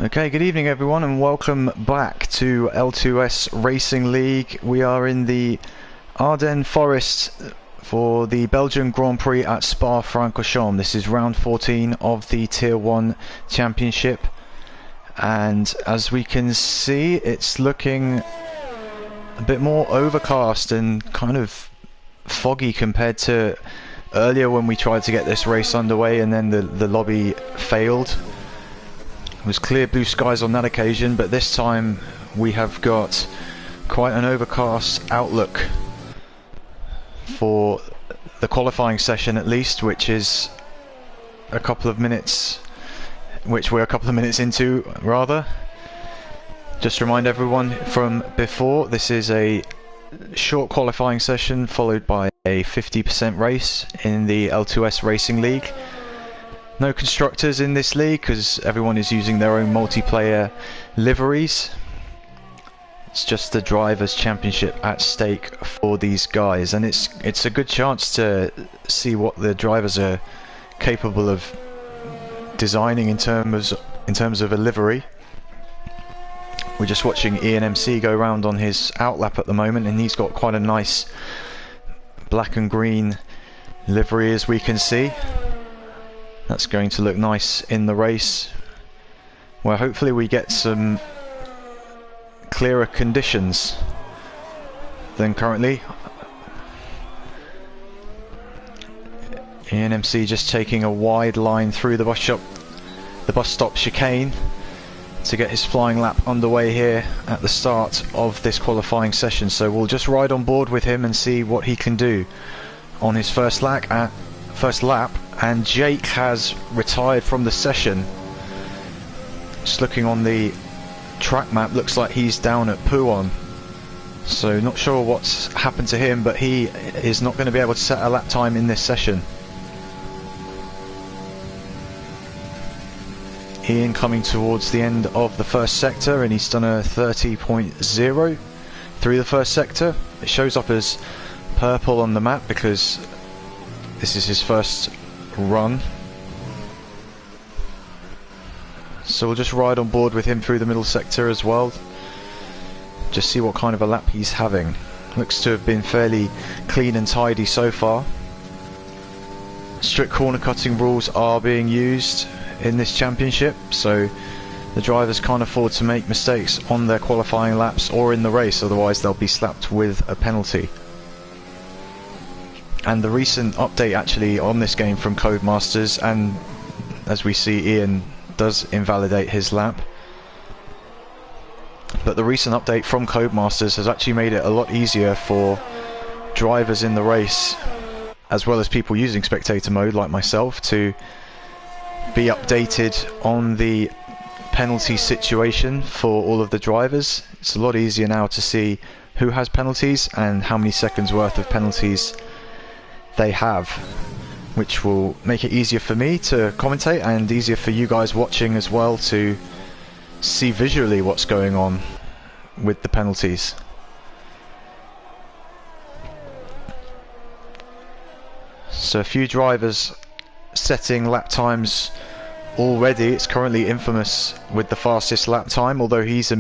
Okay, good evening everyone and welcome back to L2S Racing League. We are in the Ardennes Forest for the Belgian Grand Prix at Francorchamps. This is round 14 of the Tier 1 Championship, and as we can see it's looking a bit more overcast and kind of foggy compared to earlier when we tried to get this race underway and then the lobby failed. It was clear blue skies on that occasion, but this time we have got quite an overcast outlook for the qualifying session, at least, which is a couple of minutes, which we're a couple of minutes into rather. Just to remind everyone from before, this is a short qualifying session followed by a 50% race in the L2S Racing League. No constructors in this league because everyone is using their own multiplayer liveries. It's just the Drivers' Championship at stake for these guys, and it's a good chance to see what the drivers are capable of designing in terms of a livery. We're just watching Ian MC go around on his outlap at the moment, and he's got quite a nice black and green livery, as we can see. That's going to look nice in the race, where hopefully we get some clearer conditions than currently. Ian MC just taking a wide line through the bus stop chicane to get his flying lap underway here at the start of this qualifying session. So we'll just ride on board with him and see what he can do on his first lap. And Jake has retired from the session. Just looking on the track map, looks like he's down at Pouon. So not sure what's happened to him, but he is not going to be able to set a lap time in this session. Ian coming towards the end of the first sector, and he's done a 30.0 through the first sector. It shows up as purple on the map because this is his first run. So we'll just ride on board with him through the middle sector as well. Just see what kind of a lap he's having. Looks to have been fairly clean and tidy so far. Strict corner cutting rules are being used in this championship, so the drivers can't afford to make mistakes on their qualifying laps or in the race, otherwise they'll be slapped with a penalty. And the recent update actually on this game from Codemasters, and as we see Ian does invalidate his lap, but the recent update from Codemasters has actually made it a lot easier for drivers in the race, as well as people using spectator mode like myself, to be updated on the penalty situation for all of the drivers. It's a lot easier now to see who has penalties and how many seconds worth of penalties they have, which will make it easier for me to commentate and easier for you guys watching as well to see visually what's going on with the penalties. So a few drivers setting lap times already. It's currently infamous with the fastest lap time, although he's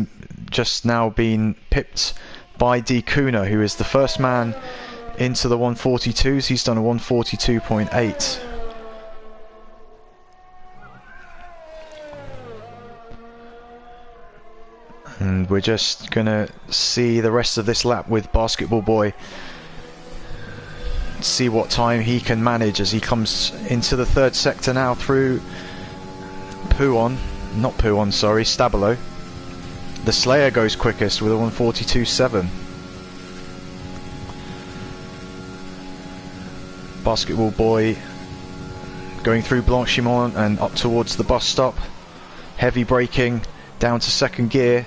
just now been pipped by D. Kuna, who is the first man into the 142s. He's done a 142.8. And we're just gonna see the rest of this lap with Basketball Boy, see what time he can manage as he comes into the third sector now through Stabilo. The Slayer goes quickest with a 142.7. Basketball Boy going through Blanchimont and up towards the bus stop. Heavy braking down to second gear.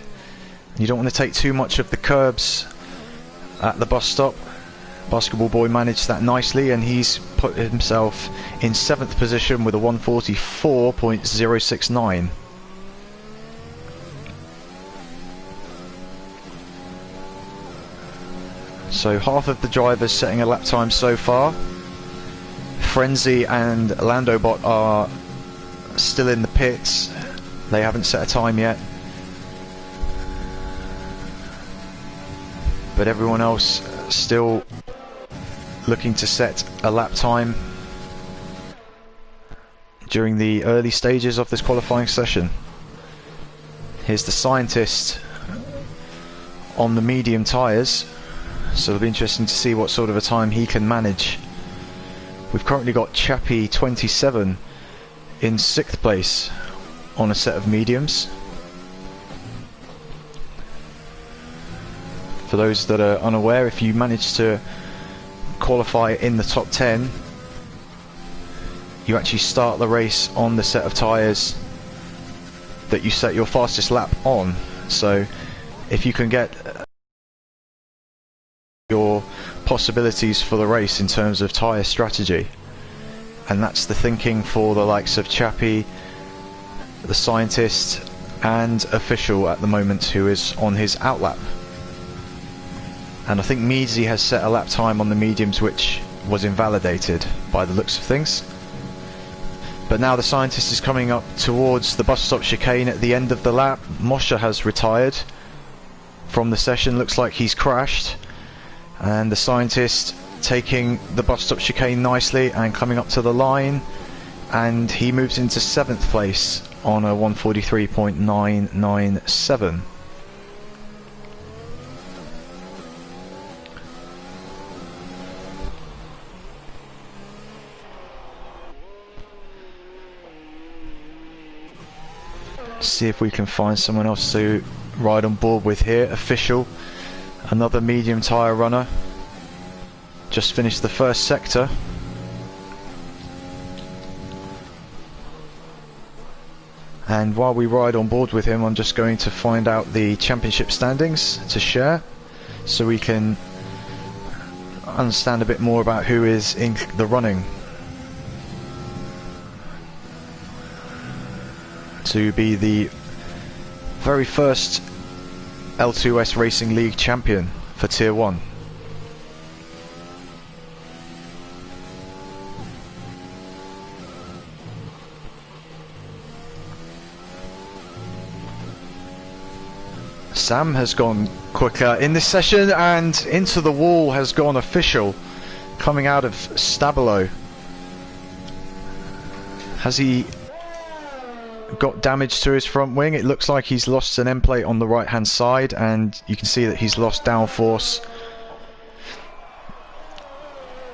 You don't want to take too much of the curbs at the bus stop. Basketball Boy managed that nicely, and he's put himself in 7th position with a 144.069. So half of the drivers setting a lap time so far. Frenzy and Landobot are still in the pits. They haven't set a time yet, but everyone else still looking to set a lap time during the early stages of this qualifying session. Here's the scientist on the medium tyres, so it'll be interesting to see what sort of a time he can manage. We've currently got Chappie 27 in 6th place on a set of mediums. For those that are unaware, if you manage to qualify in the top 10, you actually start the race on the set of tyres that you set your fastest lap on. So if you can get your possibilities for the race in terms of tyre strategy, and that's the thinking for the likes of Chappie, the scientist and official at the moment, who is on his outlap. And I think Meadsy has set a lap time on the mediums which was invalidated by the looks of things. But now the scientist is coming up towards the bus stop chicane at the end of the lap. Moshe has retired from the session, looks like he's crashed, and the scientist taking the bus stop chicane nicely and coming up to the line, and he moves into 7th place on a 1:43.997. See if we can find someone else to ride on board with here. Official, another medium tyre runner, just finished the first sector. And while we ride on board with him, I'm just going to find out the championship standings to share, so we can understand a bit more about who is in the running to be the very first L2S Racing League champion for Tier 1. Sam has gone quicker in this session, and into the wall has gone Official, coming out of Stabilo. Has he got damage to his front wing? It looks like he's lost an end plate on the right hand side, and you can see that he's lost downforce.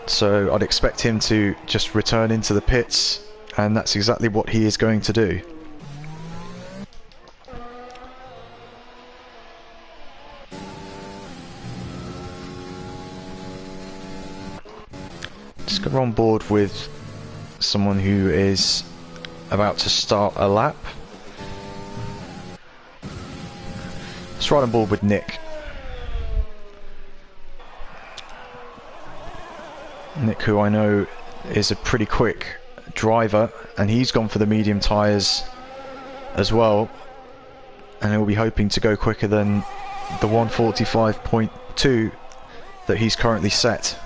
So I'd expect him to just return into the pits, and that's exactly what he is going to do. Just go on board with someone who is about to start a lap. Let's ride on board with Nick. Nick, who I know is a pretty quick driver, and he's gone for the medium tyres as well, and he'll be hoping to go quicker than the 1:45.2 that he's currently set.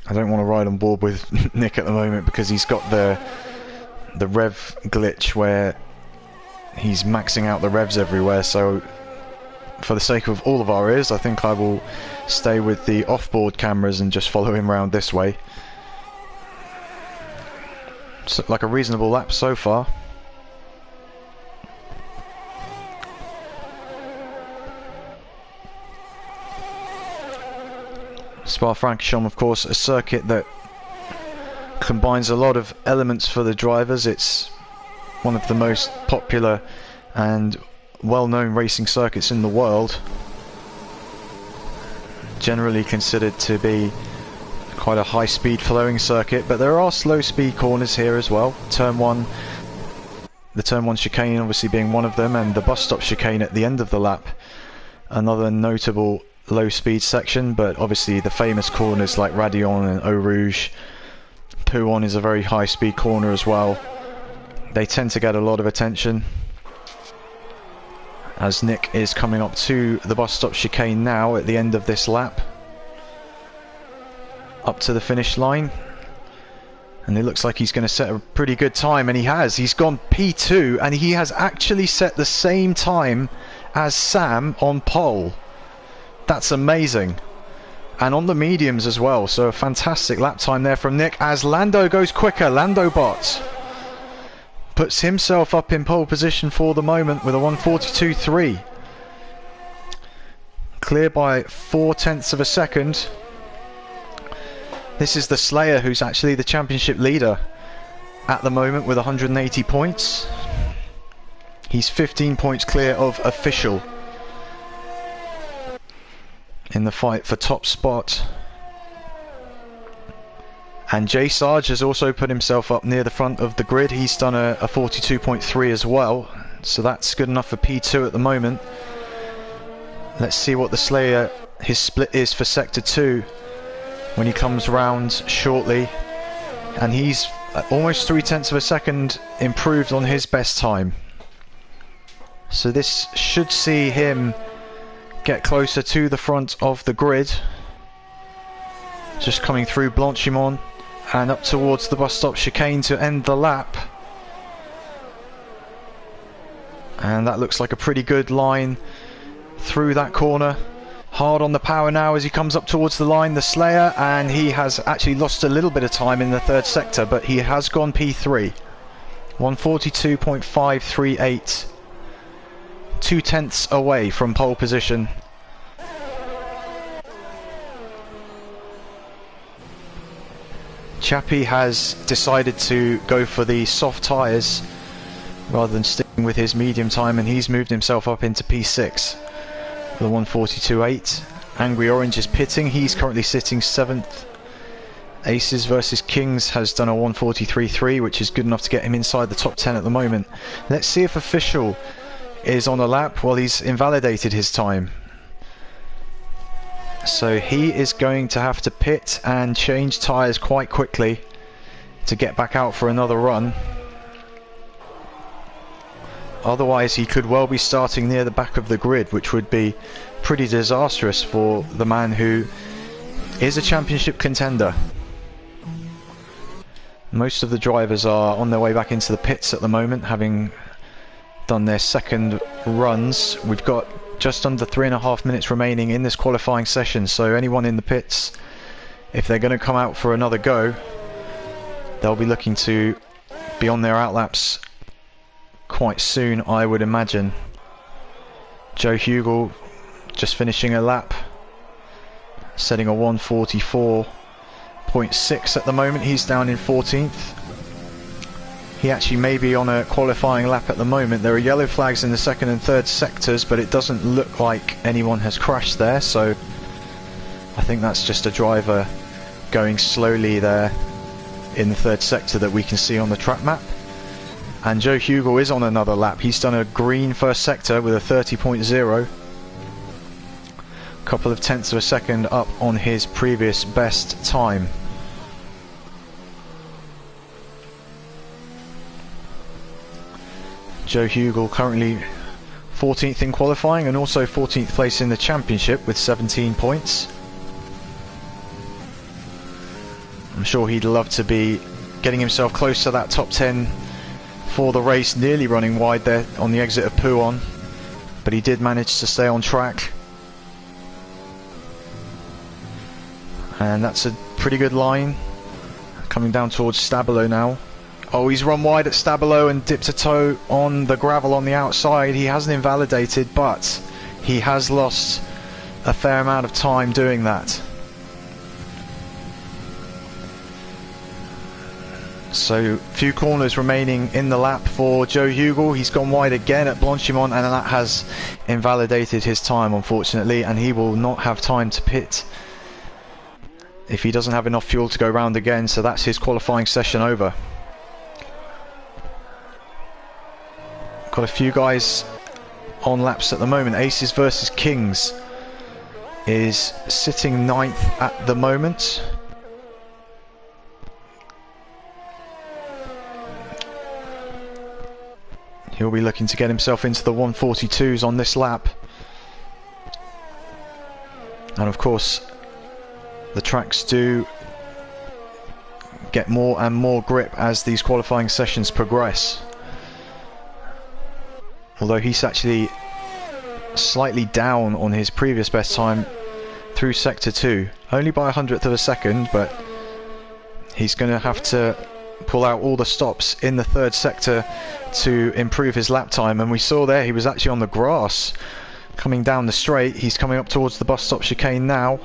I don't want to ride on board with Nick at the moment because he's got the rev glitch where he's maxing out the revs everywhere, so for the sake of all of our ears, I think I will stay with the off-board cameras and just follow him around this way. So, like a reasonable lap so far. Spa-Francorchamps, of course, a circuit that combines a lot of elements for the drivers. It's one of the most popular and well-known racing circuits in the world. Generally considered to be quite a high-speed flowing circuit, but there are slow-speed corners here as well. Turn 1, the Turn 1 chicane obviously being one of them, and the bus stop chicane at the end of the lap, another notable low speed section. But obviously the famous corners like Radion and Eau Rouge Pouon is a very high speed corner as well. They tend to get a lot of attention. As Nick is coming up to the bus stop chicane now at the end of this lap. Up to the finish line. And it looks like he's going to set a pretty good time, and he has. He's gone P2, and he has actually set the same time as Sam on pole. That's amazing. And on the mediums as well, so a fantastic lap time there from Nick as Lando goes quicker. Lando Bot puts himself up in pole position for the moment with a 1:42.3. Clear by 0.4 of a second. This is the Slayer, who's actually the championship leader at the moment with 180 points. He's 15 points clear of official in the fight for top spot. And Jay Sarge has also put himself up near the front of the grid. He's done a 42.3 as well, so that's good enough for P2 at the moment. Let's see what the Slayer, his split is for Sector 2 when he comes round shortly. And he's almost 0.3 of a second improved on his best time. So this should see him get closer to the front of the grid. Just coming through Blanchimont and up towards the bus stop chicane to end the lap. And that looks like a pretty good line through that corner. Hard on the power now as he comes up towards the line, the Slayer, and he has actually lost a little bit of time in the third sector, but he has gone P3. 1:42.538. 0.2 away from pole position. Chappie has decided to go for the soft tyres rather than sticking with his medium time, and he's moved himself up into P6 for the 1:42.8. Angry Orange is pitting. He's currently sitting 7th. Aces versus Kings has done a 1:43.3, which is good enough to get him inside the top 10 at the moment. Let's see if Official is on a lap. Well, he's invalidated his time, so he is going to have to pit and change tyres quite quickly to get back out for another run. Otherwise he could well be starting near the back of the grid, which would be pretty disastrous for the man who is a championship contender. Most of the drivers are on their way back into the pits at the moment, having done their second runs. We've got just under 3.5 minutes remaining in this qualifying session, so anyone in the pits, if they're going to come out for another go, they'll be looking to be on their outlaps quite soon, I would imagine. Joe Hugel just finishing a lap, setting a 1:44.6 at the moment. He's down in 14th. He actually may be on a qualifying lap at the moment. There are yellow flags in the second and third sectors, but it doesn't look like anyone has crashed there, so I think that's just a driver going slowly there in the third sector that we can see on the track map. And Joe Hugel is on another lap. He's done a green first sector with a 30.0. Couple of tenths of a second up on his previous best time. Joe Hugel currently 14th in qualifying and also 14th place in the championship with 17 points. I'm sure he'd love to be getting himself close to that top 10 for the race, nearly running wide there on the exit of Pouon, but he did manage to stay on track. And that's a pretty good line. Coming down towards Stabilo now. Oh, he's run wide at Stabilo and dipped a toe on the gravel on the outside. He hasn't invalidated, but he has lost a fair amount of time doing that. So few corners remaining in the lap for Joe Hugel. He's gone wide again at Blanchimont, and that has invalidated his time, unfortunately, and he will not have time to pit if he doesn't have enough fuel to go round again. So that's his qualifying session over. Got a few guys on laps at the moment. Aces versus Kings is sitting 9th at the moment. He'll be looking to get himself into the 142s on this lap. And of course, the tracks do get more and more grip as these qualifying sessions progress. Although he's actually slightly down on his previous best time through sector 2, only by 100th of a second, but he's going to have to pull out all the stops in the third sector to improve his lap time. And we saw there he was actually on the grass coming down the straight. He's coming up towards the bus stop chicane now,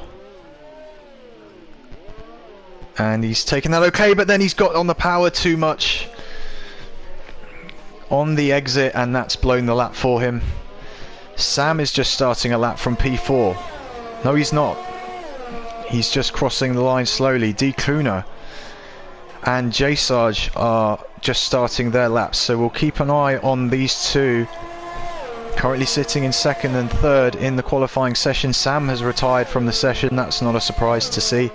and he's taken that okay, but then he's got on the power too much on the exit, and that's blown the lap for him. Sam is just starting a lap from P4. No, he's not. He's just crossing the line slowly. D. Kuna and J. Sarge are just starting their laps, so we'll keep an eye on these two. Currently sitting in second and third in the qualifying session. Sam has retired from the session. That's not a surprise to see,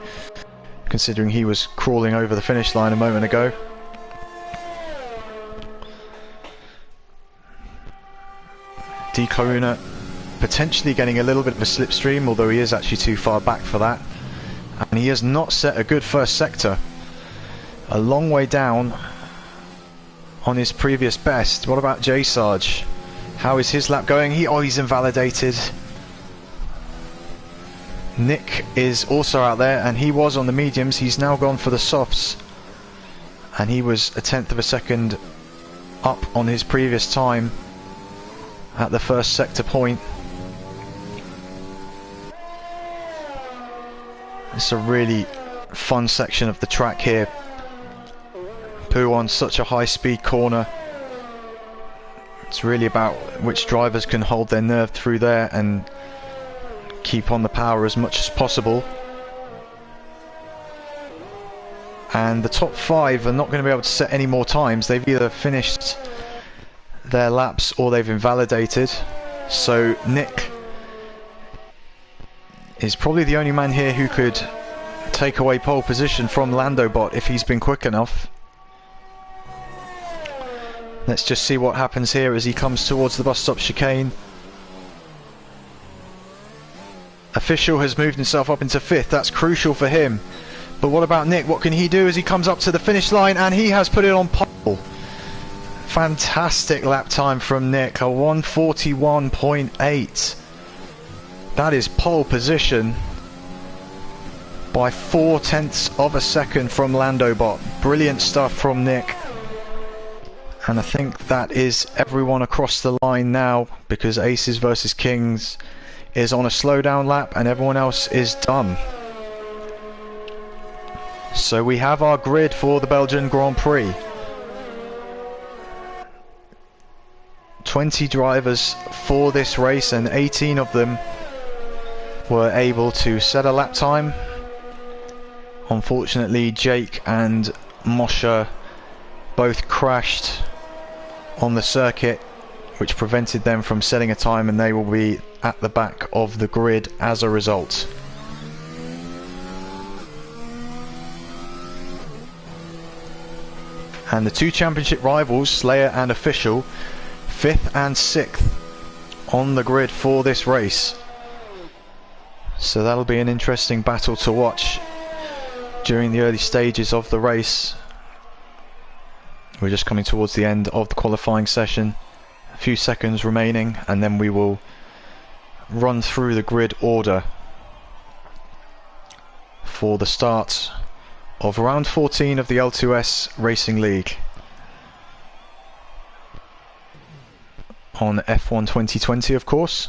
considering he was crawling over the finish line a moment ago. D. Karuna potentially getting a little bit of a slipstream, although he is actually too far back for that. And he has not set a good first sector. A long way down on his previous best. What about J. Sarge? How is his lap going? He's invalidated. Nick is also out there, and he was on the mediums. He's now gone for the softs, and he was a 1/10 of a second up on his previous time at the first sector point. It's a really fun section of the track here. Poo on such a high speed corner. It's really about which drivers can hold their nerve through there and keep on the power as much as possible. And the top 5 are not going to be able to set any more times. They've either finished their laps or they've invalidated. So Nick is probably the only man here who could take away pole position from Landobot if he's been quick enough. Let's just see what happens here as he comes towards the bus stop chicane. Official has moved himself up into 5th. That's crucial for him. But what about Nick? What can he do as he comes up to the finish line? And he has put it on pole. Fantastic lap time from Nick, a 141.8. That is pole position by 0.4 of a second from Landobot. Brilliant stuff from Nick. And I think that is everyone across the line now, because Aces versus Kings is on a slowdown lap and everyone else is done. So we have our grid for the Belgian Grand Prix. 20 drivers for this race, and 18 of them were able to set a lap time. Unfortunately, Jake and Moshe both crashed on the circuit, which prevented them from setting a time, and they will be at the back of the grid as a result. And the two championship rivals, Slayer and Official, 5th and 6th on the grid for this race. So that'll be an interesting battle to watch during the early stages of the race. We're just coming towards the end of the qualifying session. A few seconds remaining, and then we will run through the grid order for the start of round 14 of the L2S Racing League on F1 2020, of course.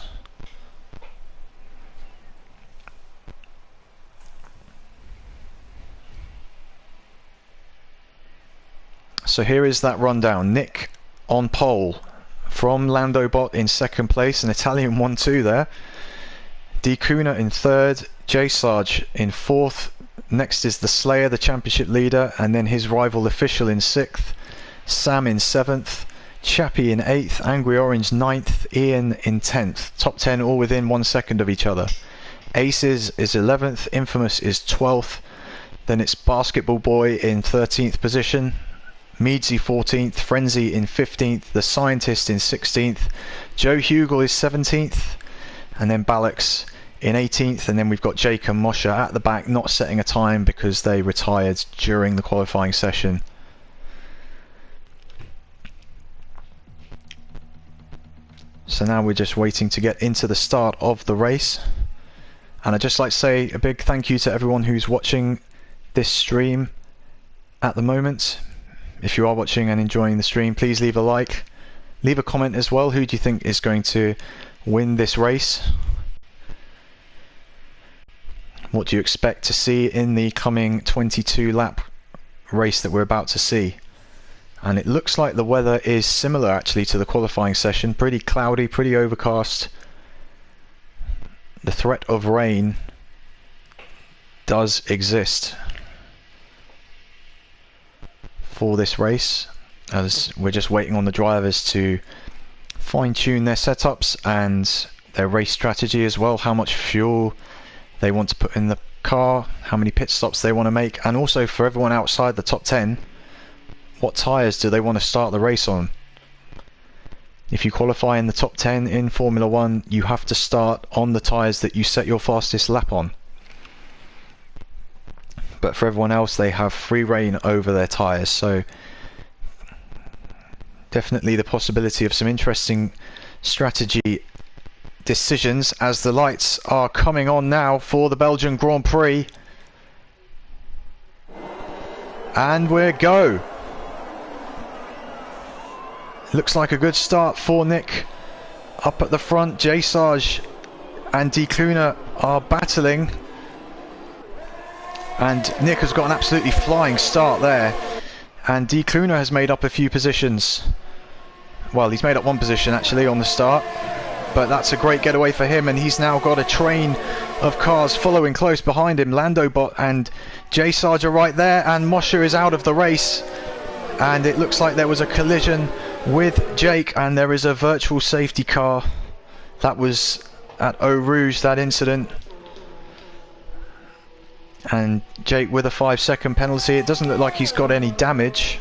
So here is that rundown. Nick on pole, from Landobot in 2nd place, an Italian 1-2 there. D. Kuna in 3rd, J. Sarge in 4th. Next is the Slayer, the championship leader, and then his rival Official in 6th. Sam in 7th, Chappie in 8th, Angry Orange 9th, Ian in 10th. Top 10 all within 1 second of each other. Aces is 11th, Infamous is 12th. Then it's Basketball Boy in 13th position. Meadsy 14th, Frenzy in 15th, The Scientist in 16th, Joe Hugel is 17th, and then Ballux in 18th, and then we've got Jake and Moshe at the back not setting a time because they retired during the qualifying session. So now we're just waiting to get into the start of the race. And I'd just like to say a big thank you to everyone who's watching this stream at the moment. If you are watching and enjoying the stream, please leave a like, leave a comment as well. Who do you think is going to win this race? What do you expect to see in the coming 22 lap race that we're about to see? And it looks like the weather is similar actually to the qualifying session. Pretty cloudy, pretty overcast. The threat of rain does exist for this race, as we're just waiting on the drivers to fine-tune their setups and their race strategy as well, how much fuel they want to put in the car, how many pit stops they want to make, and also for everyone outside the top 10, what tyres do they want to start the race on? If you qualify in the top 10 in Formula 1, you have to start on the tyres that you set your fastest lap on. But for everyone else, they have free rein over their tyres, so definitely the possibility of some interesting strategy decisions as the lights are coming on now for the Belgian Grand Prix. And we're go. Looks like a good start for Nick up at the front. J Sarge and D Cluner are battling, and Nick has got an absolutely flying start there, and D Cluner has made up a few positions. Well, he's made up one position actually on the start, but that's a great getaway for him, and he's now got a train of cars following close behind him. Landobot and J Sarge are right there, and Moshe is out of the race, and it looks like there was a collision with Jake, and there is a virtual safety car. That was at Eau Rouge, that incident, and Jake with a 5-second penalty. It doesn't look like he's got any damage,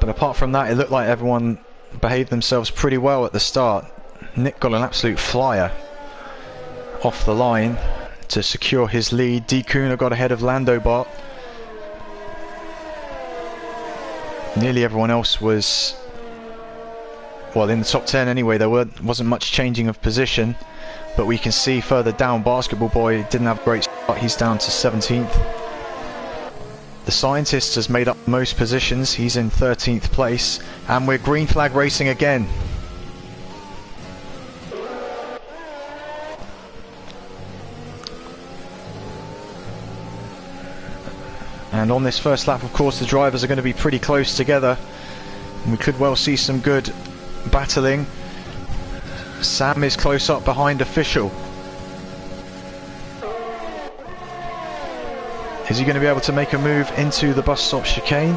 but apart from that, it looked like everyone behaved themselves pretty well at the start. Nick got an absolute flyer off the line to secure his lead. D Kuna got ahead of Landobot. Nearly everyone else was, well, in the top 10 anyway. There wasn't much changing of position, but we can see further down Basketball Boy didn't have a great start. He's down to 17th. The Scientist has made up most positions. He's in 13th place, and we're green flag racing again. And on this first lap, of course, the drivers are going to be pretty close together. We could well see some good battling. Sam is close up behind Official. Is he going to be able to make a move into the bus stop chicane?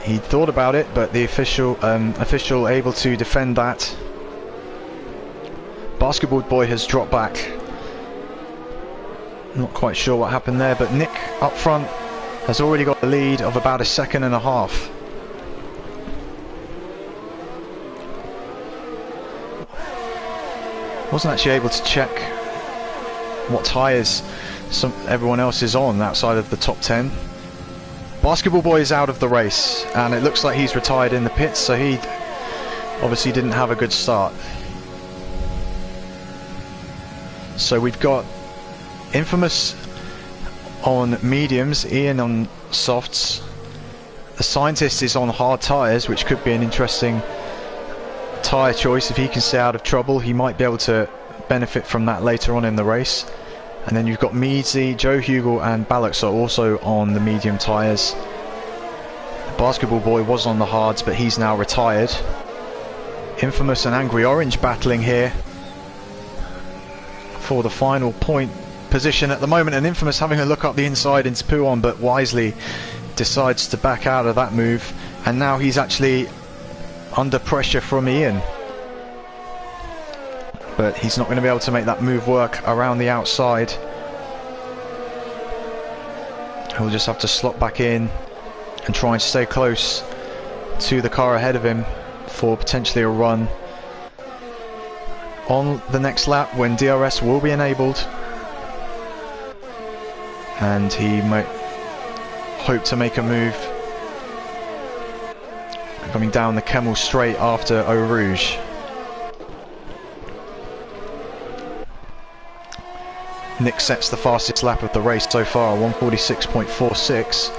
He thought about it, but the official able to defend that. Basketball Boy has dropped back. Not quite sure what happened there, but Nick up front has already got the lead of about 1.5 seconds. Wasn't actually able to check what tyres everyone else is on outside of the top 10. Basketball Boy is out of the race, and it looks like he's retired in the pits, so he obviously didn't have a good start. So we've got Infamous on mediums, Ian on softs. The Scientist is on hard tyres, which could be an interesting tyre choice. If he can stay out of trouble, he might be able to benefit from that later on in the race. And then you've got Meadsy, Joe Hugel and Ballux are also on the medium tyres. The Basketball Boy was on the hards, but he's now retired. Infamous and Angry Orange battling here for the final point position at the moment, and Infamous having a look up the inside into Puon, but wisely decides to back out of that move, and now he's actually under pressure from Ian, but he's not going to be able to make that move work around the outside. He'll just have to slot back in and try and stay close to the car ahead of him for potentially a run on the next lap when DRS will be enabled, and he might hope to make a move coming down the Kemmel straight after Eau Rouge. Nick sets the fastest lap of the race so far, 1:46.46.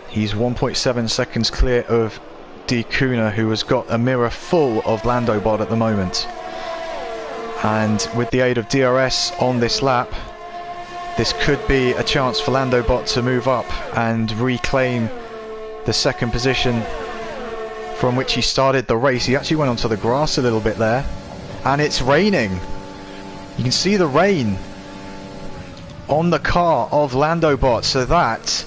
He's 1.7 seconds clear of D. Kuna, who has got a mirror full of Lando Bot at the moment. And with the aid of DRS on this lap, this could be a chance for Lando Bot to move up and reclaim the second position from which he started the race. He actually went onto the grass a little bit there, and it's raining. You can see the rain on the car of Lando Bot, so that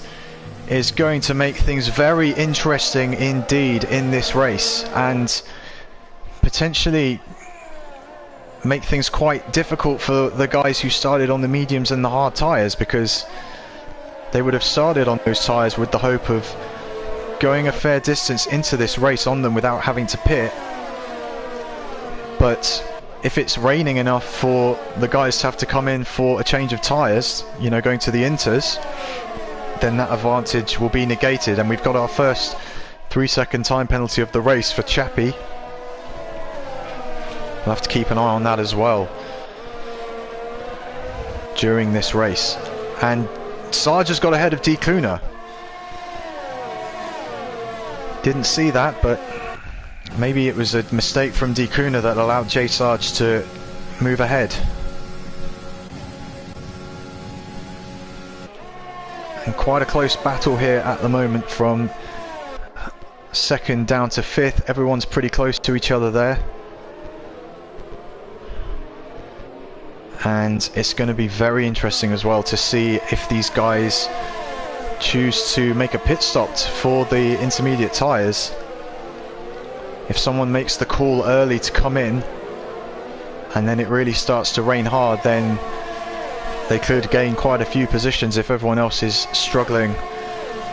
is going to make things very interesting indeed in this race, and potentially make things quite difficult for the guys who started on the mediums and the hard tyres, because they would have started on those tyres with the hope of going a fair distance into this race on them without having to pit. But if it's raining enough for the guys to have to come in for a change of tyres, you know, going to the inters, then that advantage will be negated, and we've got our first 3-second time penalty of the race for Chappie. We'll have to keep an eye on that as well during this race. And Sarge has got ahead of D. Kuna. Didn't see that, but maybe it was a mistake from D. Kuna that allowed J. Sarge to move ahead. And quite a close battle here at the moment from second down to fifth. Everyone's pretty close to each other there. And it's going to be very interesting as well to see if these guys choose to make a pit stop for the intermediate tyres. If someone makes the call early to come in and then it really starts to rain hard, then they could gain quite a few positions if everyone else is struggling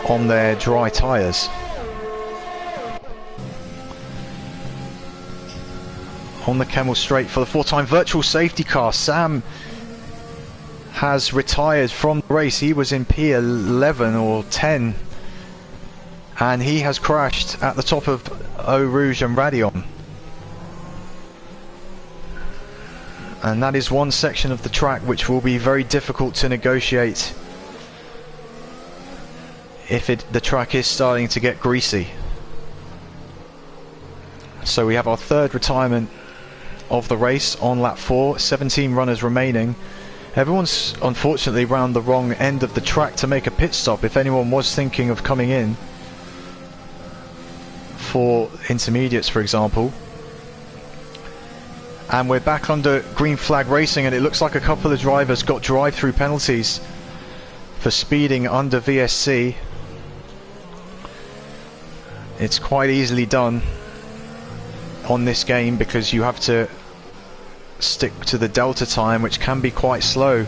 on their dry tyres. On the Kemmel straight for the 4-time virtual safety car, Sam has retired from the race. He was in P11 or 10 and he has crashed at the top of Eau Rouge and Radion. And that is one section of the track which will be very difficult to negotiate if the track is starting to get greasy. So we have our third retirement of the race on lap 4, 17 runners remaining. Everyone's unfortunately round the wrong end of the track to make a pit stop if anyone was thinking of coming in for intermediates, for example. And we're back under green flag racing, and it looks like a couple of drivers got drive-through penalties for speeding under VSC. It's quite easily done on this game because you have to stick to the delta time, which can be quite slow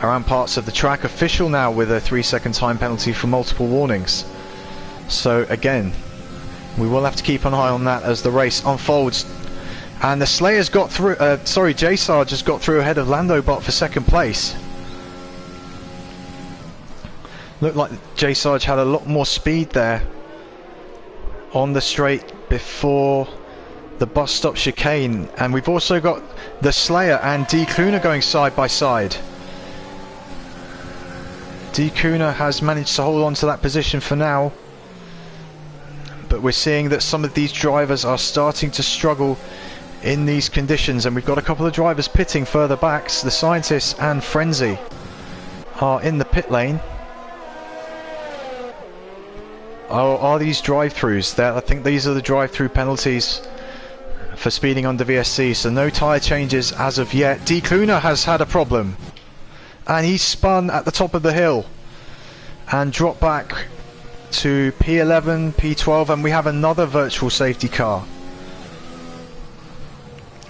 around parts of the track. Official now with a 3-second time penalty for multiple warnings. So again, we will have to keep an eye on that as the race unfolds. And the Slayers got through, J. Sarge has got through ahead of Lando Bot for second place. Looked like J. Sarge had a lot more speed there on the straight before the bus stop chicane. And we've also got the Slayer and D. Kuna going side by side. D. Kuna has managed to hold on to that position for now, but we're seeing that some of these drivers are starting to struggle in these conditions, and we've got a couple of drivers pitting further back. The Scientists and Frenzy are in the pit lane. Are these drive-throughs? I think these are the drive-through penalties for speeding under VSC, so no tyre changes as of yet. D. Kuna has had a problem, and he spun at the top of the hill and dropped back to P11, P12, and we have another virtual safety car.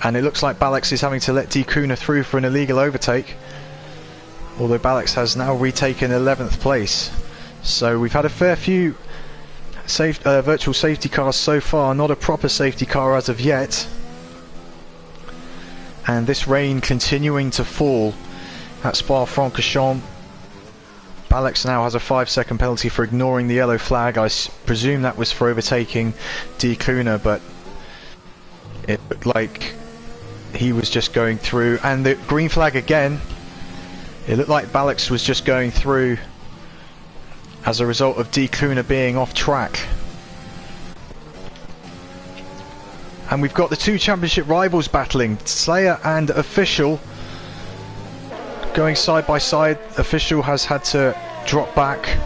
And it looks like Balax is having to let D. Kuna through for an illegal overtake. although Balex has now retaken 11th place. So we've had a fair few virtual safety cars so far, not a proper safety car as of yet. And this rain continuing to fall at Francorchamps. Balex now has a 5-second penalty for ignoring the yellow flag. I presume that was for overtaking D. Kuna, but it looked like he was just going through. And the green flag again. It looked like Balex was just going through as a result of D. Kuna being off track. And we've got the two championship rivals battling, Slayer and Official, going side by side. Official has had to drop back,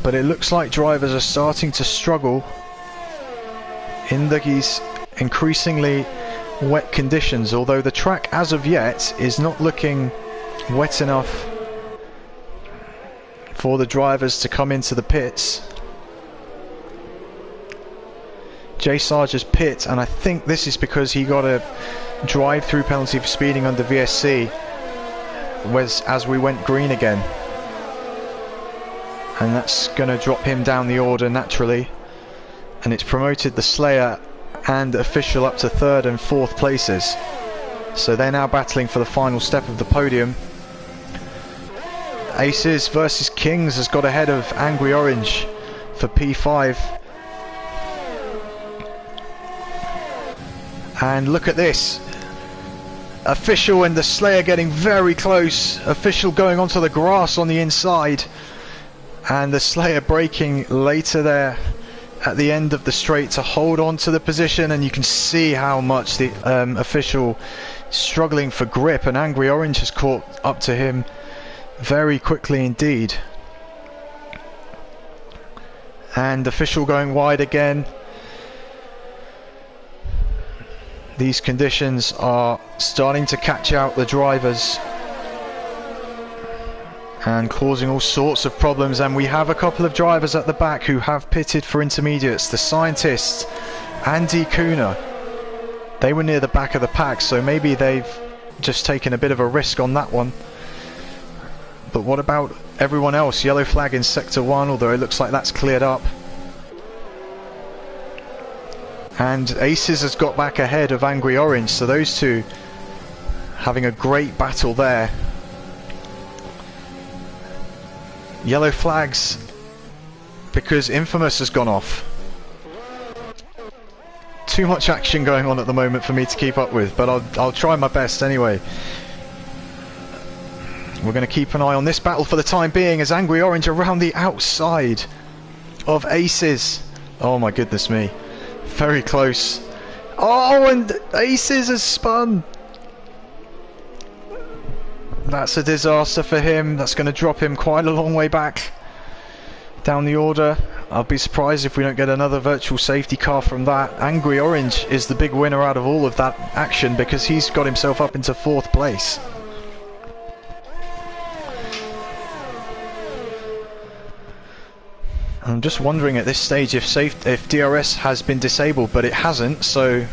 but it looks like drivers are starting to struggle in these increasingly wet conditions, although the track as of yet is not looking wet enough for the drivers to come into the pits. Jay Sarge's pit, and I think this is because he got a drive-through penalty for speeding under VSC as we went green again, and that's going to drop him down the order naturally, and it's promoted the Slayer and Official up to 3rd and 4th places. So they're now battling for the final step of the podium. Aces versus Kings has got ahead of Angry Orange for P5. And look at this, Official and the Slayer getting very close. Official going onto the grass on the inside, and the Slayer braking later there at the end of the straight to hold on to the position. And you can see how much the Official struggling for grip, and Angry Orange has caught up to him very quickly indeed. And Official going wide again. These conditions are starting to catch out the drivers and causing all sorts of problems, and we have a couple of drivers at the back who have pitted for intermediates. The Scientist and D. Kuna, they were near the back of the pack, so maybe they've just taken a bit of a risk on that one. But what about everyone else? Yellow flag in sector 1, although it looks like that's cleared up. And Aces has got back ahead of Angry Orange, so those two having a great battle there. Yellow flags because Infamous has gone off. Too much action going on at the moment for me to keep up with, but I'll try my best anyway. We're going to keep an eye on this battle for the time being as Angry Orange around the outside of Aces. Oh my goodness me. Very close. Oh, and Aces has spun. That's a disaster for him. That's going to drop him quite a long way back down the order. I'll be surprised if we don't get another virtual safety car from that. Angry Orange is the big winner out of all of that action because he's got himself up into 4th place. I'm just wondering at this stage if DRS has been disabled, but it hasn't, so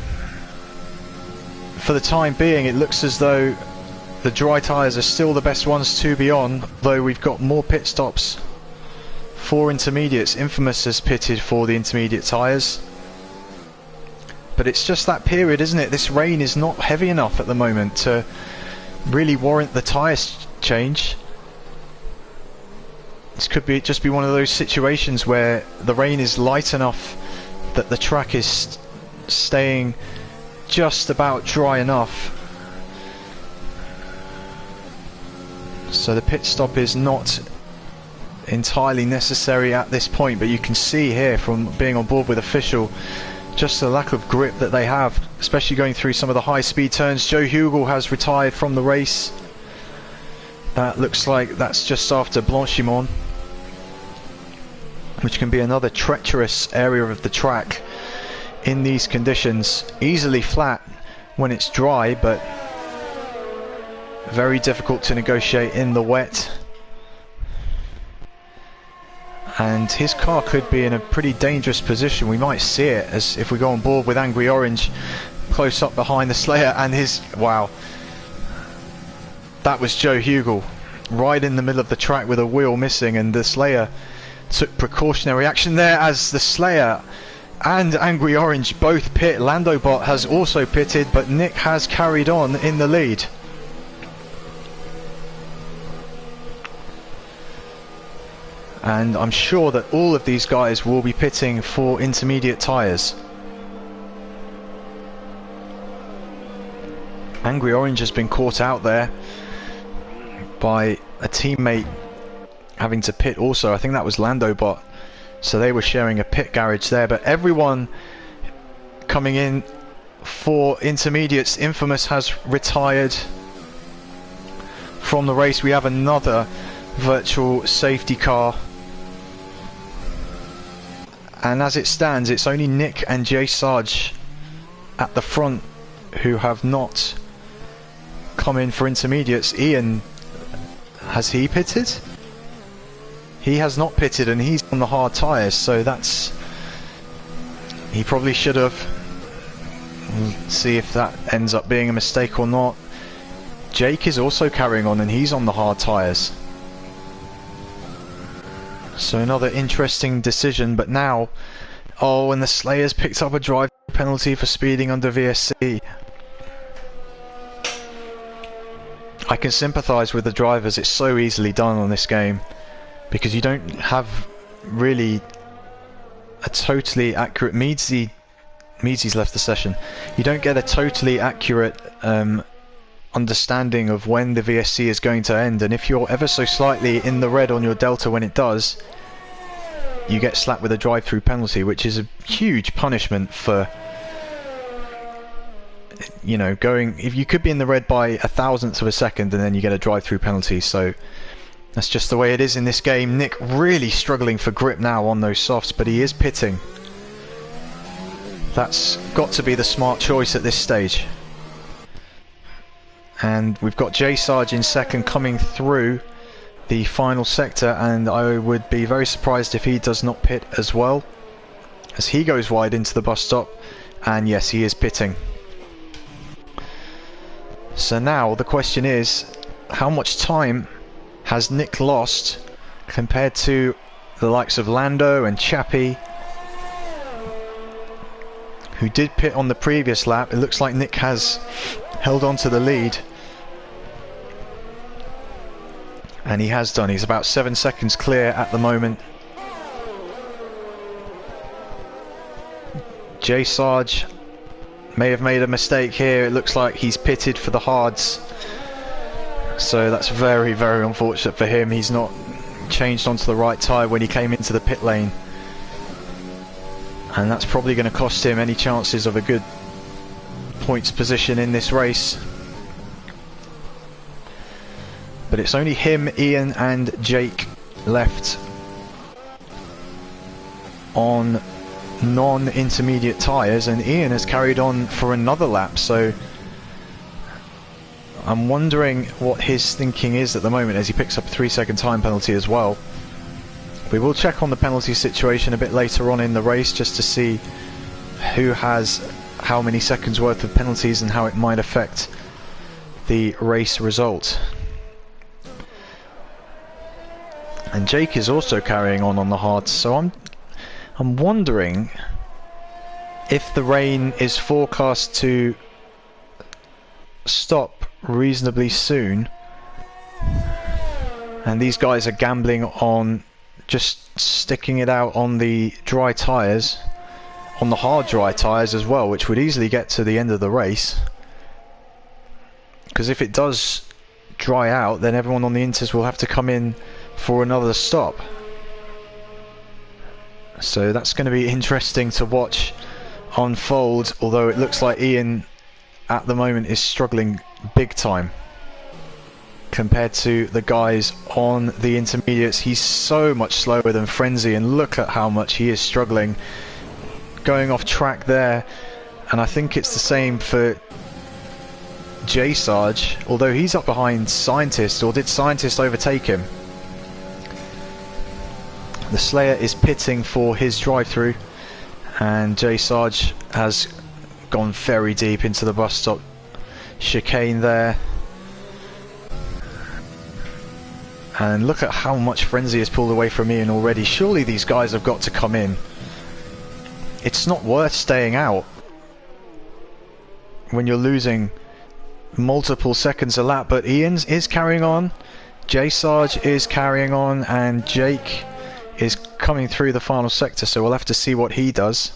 for the time being it looks as though the dry tyres are still the best ones to be on, though we've got more pit stops for intermediates. Infamous has pitted for the intermediate tyres, but it's just that period, isn't it? This rain is not heavy enough at the moment to really warrant the tyre change. This could just be one of those situations where the rain is light enough that the track is staying just about dry enough, so the pit stop is not entirely necessary at this point. But you can see here from being on board with Official just the lack of grip that they have, especially going through some of the high speed turns. Joe Hugel has retired from the race. That looks like that's just after Blanchimont, which can be another treacherous area of the track in these conditions. Easily flat when it's dry, but very difficult to negotiate in the wet. And his car could be in a pretty dangerous position. We might see it as if we go on board with Angry Orange close up behind the Slayer, and his, wow, That was Joe Hugel right in the middle of the track with a wheel missing, and the Slayer took precautionary action there as the Slayer and Angry Orange both pit. Landobot has also pitted, but Nick has carried on in the lead. And I'm sure that all of these guys will be pitting for intermediate tyres. Angry Orange has been caught out there by a teammate having to pit also. I think that was Landobot. So they were sharing a pit garage there. But everyone coming in for intermediates. Infamous has retired from the race. We have another virtual safety car. And as it stands, it's only Nick and Jay Sarge at the front who have not come in for intermediates. Ian, has he pitted? He has not pitted, and he's on the hard tyres, so that's... he probably should have. We'll see if that ends up being a mistake or not. Jake is also carrying on, and he's on the hard tyres. So another interesting decision, but now... oh, and the Slayers picked up a drive penalty for speeding under VSC. I can sympathise with the drivers. It's so easily done on this game, because you don't have really a totally accurate... Meadsy's left the session. You don't get a totally accurate understanding of when the VSC is going to end, and if you're ever so slightly in the red on your delta when it does, you get slapped with a drive-through penalty, which is a huge punishment for, you know, going... if you could be in the red by 1,000th of a second and then you get a drive-through penalty. So that's just the way it is in this game. Nick really struggling for grip now on those softs, but he is pitting. That's got to be the smart choice at this stage. And we've got Jay Sarge in second coming through the final sector, and I would be very surprised if he does not pit as well, as he goes wide into the bus stop. And yes, he is pitting. So now the question is, how much time has Nick lost compared to the likes of Lando and Chappie, who did pit on the previous lap? It looks like Nick has held on to the lead, and he has done. He's about 7 seconds clear at the moment. Jay Sarge may have made a mistake here. It looks like he's pitted for the hards, so that's very, very unfortunate for him. He's not changed onto the right tyre when he came into the pit lane, and that's probably going to cost him any chances of a good points position in this race. But it's only him, Ian and Jake left on non-intermediate tyres, and Ian has carried on for another lap, so I'm wondering what his thinking is at the moment as he picks up a 3-second time penalty as well. We will check on the penalty situation a bit later on in the race, just to see who has how many seconds worth of penalties and how it might affect the race result. And Jake is also carrying on the hards, so I'm wondering if the rain is forecast to stop reasonably soon, and these guys are gambling on just sticking it out on the dry tyres, on the hard dry tyres as well, which would easily get to the end of the race, because if it does dry out, then everyone on the inters will have to come in for another stop. So that's going to be interesting to watch unfold, although it looks like Ian at the moment is struggling big time compared to the guys on the intermediates. He's so much slower than Frenzy, and look at how much he is struggling going off track there. And I think it's the same for Jay Sarge, although he's up behind Scientist. Or did Scientist overtake him? The Slayer is pitting for his drive-through, and Jay Sarge has gone very deep into the bus stop chicane there. And look at how much frenzy is pulled away from Ian already. Surely these guys have got to come in. It's not worth staying out when you're losing multiple seconds a lap, but Ian is carrying on, J Sarge is carrying on, and Jake is coming through the final sector, so we'll have to see what he does.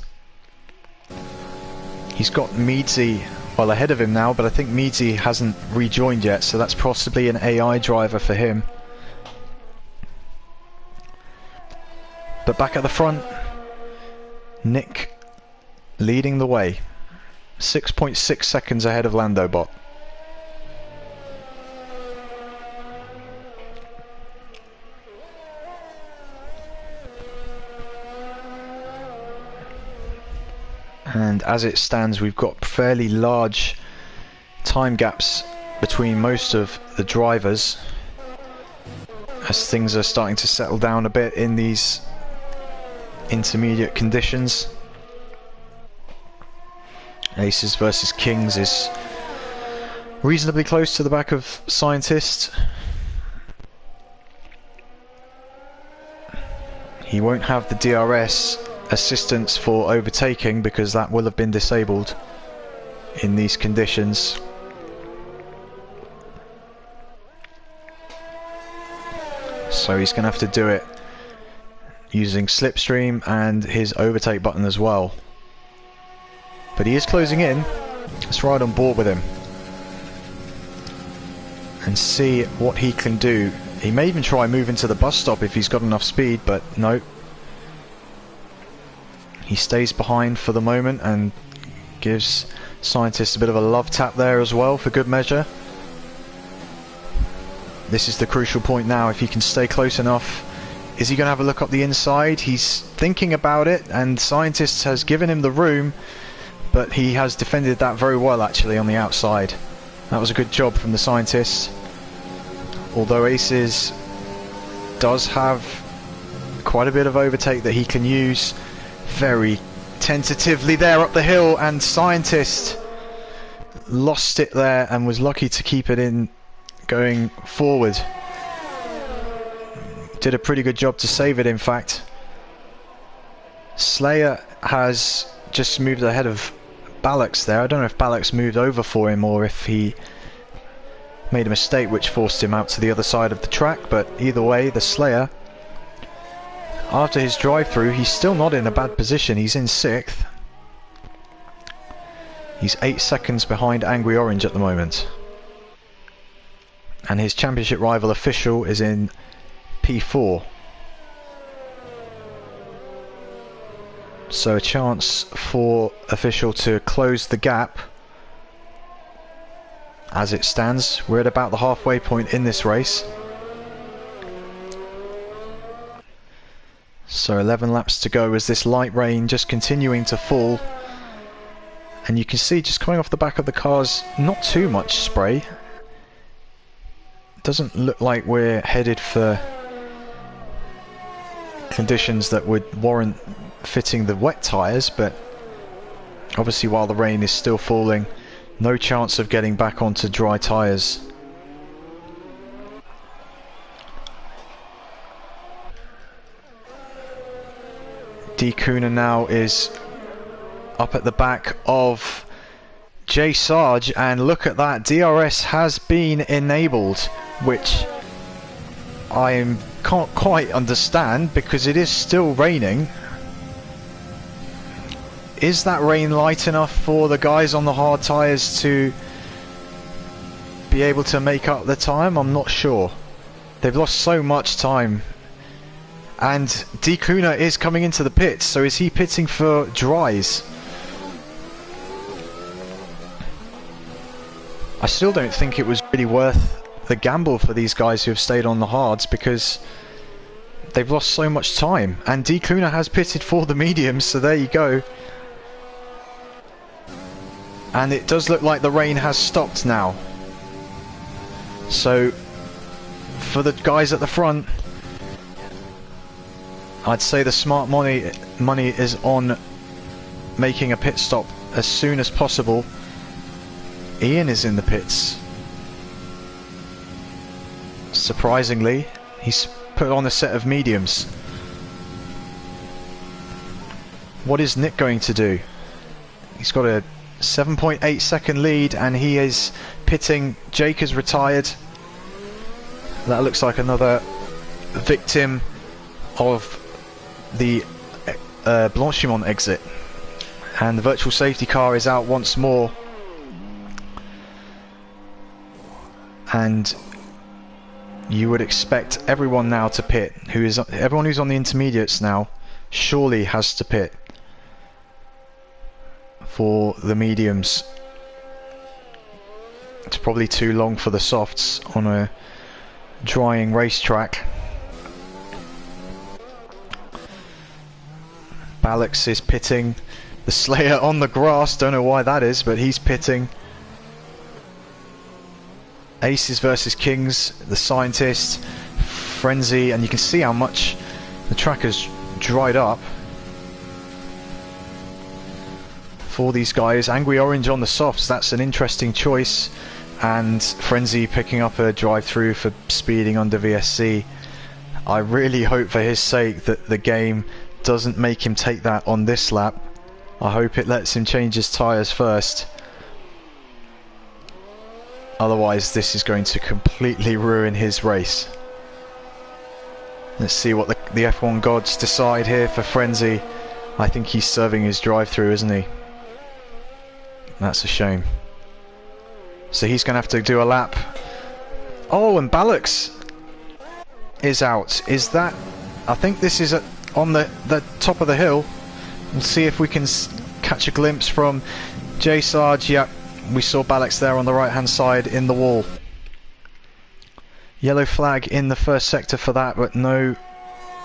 He's got Meadsy well ahead of him now, but I think Meadsy hasn't rejoined yet, so that's possibly an AI driver for him. But back at the front, Nick leading the way, 6.6 seconds ahead of Landobot. And as it stands, we've got fairly large time gaps between most of the drivers as things are starting to settle down a bit in these intermediate conditions. Aces versus Kings is reasonably close to the back of Scientist. He won't have the DRS assistance for overtaking because that will have been disabled in these conditions. So he's going to have to do it using Slipstream and his overtake button as well. But he is closing in. Let's ride on board with him and see what he can do. He may even try moving to the bus stop if he's got enough speed, but no. He stays behind for the moment and gives Scientist a bit of a love tap there as well for good measure. This is the crucial point now. If he can stay close enough, is he going to have a look up the inside? He's thinking about it, and Scientist has given him the room, but he has defended that very well actually on the outside. That was a good job from the Scientist. Although Aces does have quite a bit of overtake that he can use. Very tentatively there up the hill, and Scientist lost it there and was lucky to keep it in going forward. Did a pretty good job to save it, in fact. Slayer has just moved ahead of Balax there. I don't know if Balax moved over for him or if he made a mistake which forced him out to the other side of the track, but either way, the Slayer, after his drive-through, he's still not in a bad position. He's in 6th. He's 8 seconds behind Angry Orange at the moment. And his championship rival Official is in P4. So a chance for Official to close the gap. As it stands, we're at about the halfway point in this race. So 11 laps to go as this light rain just continuing to fall. And you can see just coming off the back of the cars, not too much spray. Doesn't look like we're headed for conditions that would warrant fitting the wet tyres, but obviously while the rain is still falling, no chance of getting back onto dry tyres. D Kuna now is up at the back of J Sarge, and look at that, DRS has been enabled, which I can't quite understand because it is still raining. Is that rain light enough for the guys on the hard tyres to be able to make up the time? I'm not sure. They've lost so much time. And D Kuna is coming into the pits, so is he pitting for dries? I still don't think it was really worth the gamble for these guys who have stayed on the hards because they've lost so much time. And D Kuna has pitted for the mediums, so there you go. And it does look like the rain has stopped now. So for the guys at the front, I'd say the smart money is on making a pit stop as soon as possible. Ian is in the pits, surprisingly, He's put on a set of mediums. What is Nick going to do? He's got a 7.8 second lead and he is pitting. Jake has retired. That looks like another victim of the Blanchimont exit. And the virtual safety car is out once more. And you would expect everyone now to pit. Everyone who's on the intermediates now surely has to pit for the mediums. It's probably too long for the softs on a drying racetrack. Alex is pitting. The Slayer on the grass, don't know why that is, but he's pitting. Aces versus Kings, the Scientist, Frenzy, and you can see how much the track has dried up for these guys. Angry Orange on the softs, that's an interesting choice, and Frenzy picking up a drive-through for speeding under VSC. I really hope for his sake that the game doesn't make him take that on this lap. I hope it lets him change his tyres first. Otherwise this is going to completely ruin his race. Let's see what the F1 gods decide here for Frenzy. I think he's serving his drive-through, isn't he? That's a shame. So he's going to have to do a lap. Oh, and Ballux is out. Is that... I think this is on the top of the hill. We'll see if we can catch a glimpse from J Sarge. Yeah, we saw Ballux there on the right hand side in the wall. Yellow flag in the first sector for that, but no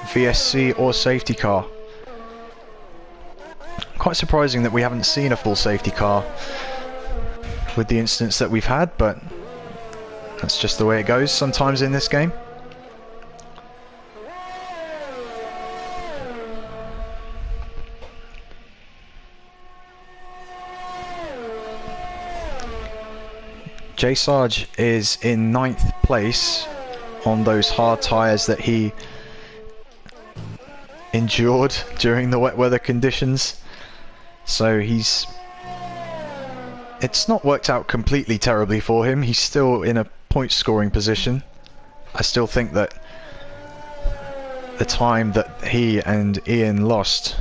VSC or safety car. Quite surprising that we haven't seen a full safety car with the incidents that we've had, but that's just the way it goes sometimes in this game. J Sarge is in 9th place on those hard tyres that he endured during the wet weather conditions. So it's not worked out completely terribly for him. He's still in a point scoring position. I still think that the time that he and Ian lost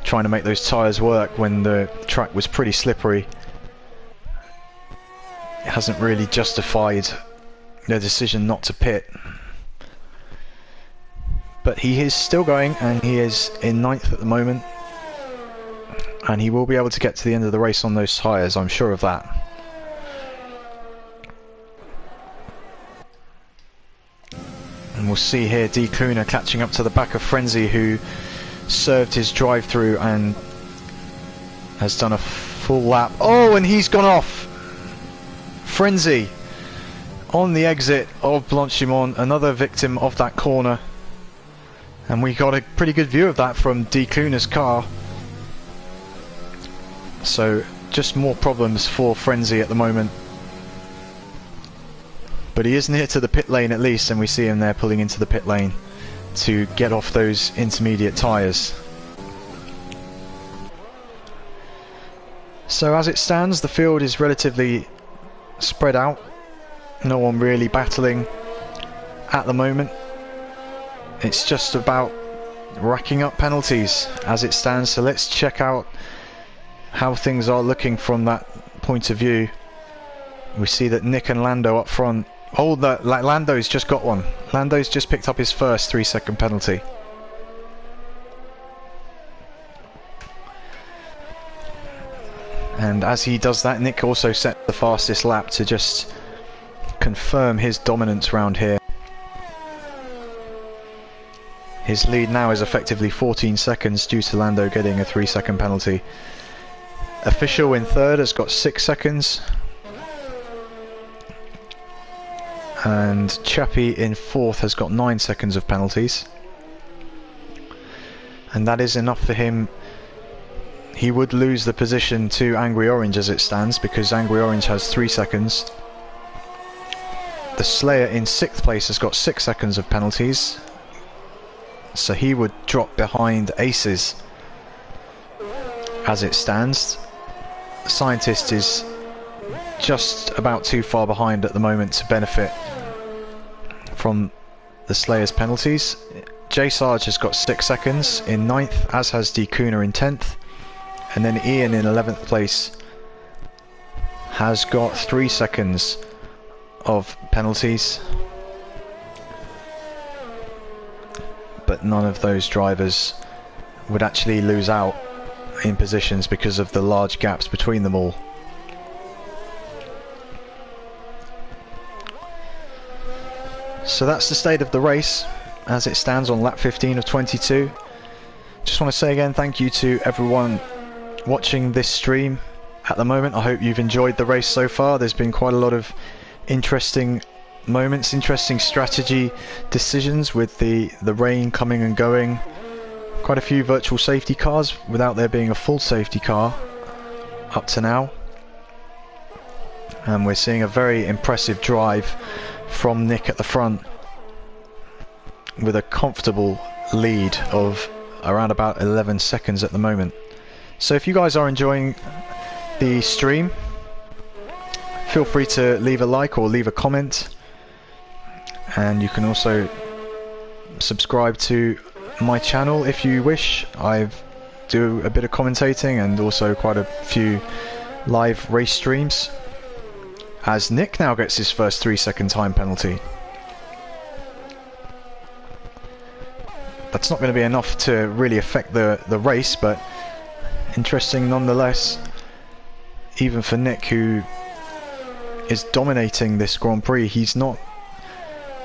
trying to make those tyres work when the track was pretty slippery hasn't really justified their decision not to pit. But he is still going, and he is in 9th at the moment, and he will be able to get to the end of the race on those tyres, I'm sure of that. And we'll see here D. Cluner catching up to the back of Frenzy, who served his drive-through and has done a full lap. Oh, and he's gone off! Frenzy on the exit of Blanchimont, another victim of that corner, and we got a pretty good view of that from D. Cluner's car. So just more problems for Frenzy at the moment, but he is near to the pit lane at least, and we see him there pulling into the pit lane to get off those intermediate tyres. So as it stands, the field is relatively spread out, no one really battling at the moment. It's just about racking up penalties as it stands. So let's check out how things are looking from that point of view. We see that Nick and Lando up front. Oh, Lando's just got one. Lando's just picked up his first 3-second penalty. And as he does that, Nick also set the fastest lap to just confirm his dominance round here. His lead now is effectively 14 seconds due to Lando getting a 3-second penalty. Official in 3rd has got 6 seconds. And Chappie in 4th has got 9 seconds of penalties. And that is enough for him. He would lose the position to Angry Orange as it stands, because Angry Orange has 3 seconds. The Slayer in 6th place has got 6 seconds of penalties, so he would drop behind Aces as it stands. Scientist is just about too far behind at the moment to benefit from the Slayer's penalties. J Sarge has got 6 seconds in 9th, as has D Kuna in 10th, and then Ian in 11th place has got 3 seconds of penalties, but none of those drivers would actually lose out in positions because of the large gaps between them all. So that's the state of the race as it stands on lap 15 of 22. Just want to say again thank you to everyone watching this stream at the moment. I hope you've enjoyed the race so far. There's been quite a lot of interesting moments, interesting strategy decisions with the rain coming and going. Quite a few virtual safety cars without there being a full safety car up to now. And we're seeing a very impressive drive from Nick at the front with a comfortable lead of around about 11 seconds at the moment. So if you guys are enjoying the stream, feel free to leave a like or leave a comment, and you can also subscribe to my channel if you wish. I do a bit of commentating and also quite a few live race streams, as Nick now gets his first 3-second time penalty. That's not going to be enough to really affect the race, but interesting nonetheless, even for Nick, who is dominating this Grand Prix. He's not